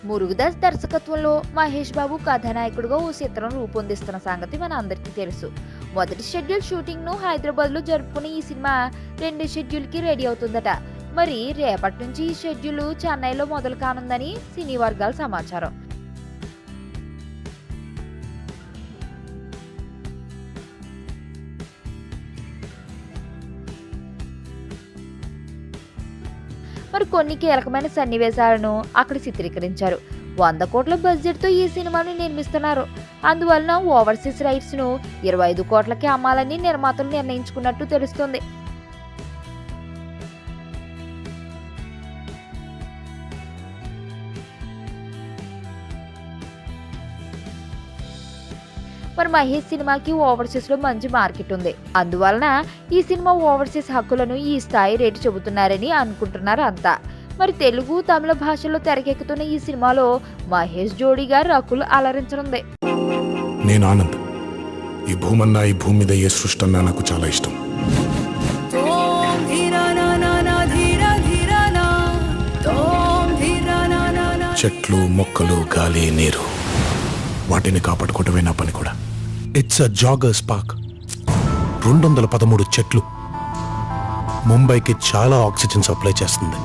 మురుగదాస్ దర్శకత్వంలో మహేష్ బాబు కథానాయకుడిగా ఓ చిత్రం రూపొందిస్తున్న సంగతి మన అందరికీ తెలుసు. మొదటి షెడ్యూల్ షూటింగ్ ను హైదరాబాద్ లో జరుపుకునే ఈ సినిమా రెండో షెడ్యూల్ కి రెడీ అవుతుందట. మరి రేపటి నుంచి ఈ షెడ్యూల్ చెన్నైలో మొదలు కానుందని సినీ వర్గాల సమాచారం. మరి కొన్ని కీలకమైన సన్నివేశాలను అక్కడ చిత్రీకరించారు. 100 కోట్ల బడ్జెట్ తో ఈ సినిమాను నిర్మిస్తున్నారు. అందువలన ఓవర్సీస్ రైట్స్ ను 25 కోట్లకి అమ్మాలని నిర్మాతలు నిర్ణయించుకున్నట్టు తెలుస్తుంది. మరి మహేష్ సినిమాకి ఓవర్సీస్ లో మంచి మార్కెట్ ఉంది. అందువలన ఈ సినిమా ఓవర్సీస్ హక్కులను ఈ స్థాయి రేటు చెబుతున్నారని అనుకుంటున్నారు అంతా. మరి తెలుగు, తమిళ భాషల్లో తెరకెక్కుతున్న ఈ సినిమాలో మహేష్ జోడీగా రకుల్ అలరించనుంది. నేను ఆనంద్. ఈ భూమన్నా, ఈ భూమి మీద ఏ సృష్టి అన్నా నాకు చాలా ఇష్టం. చెట్లు, మొక్కలు, గాలి, నీరు, వాటిని కాపాడుకోవటమే నా పని కూడా. It's a joggers park. 213 చెట్లు ముంబైకి చాలా ఆక్సిజన్ సప్లై చేస్తుంది.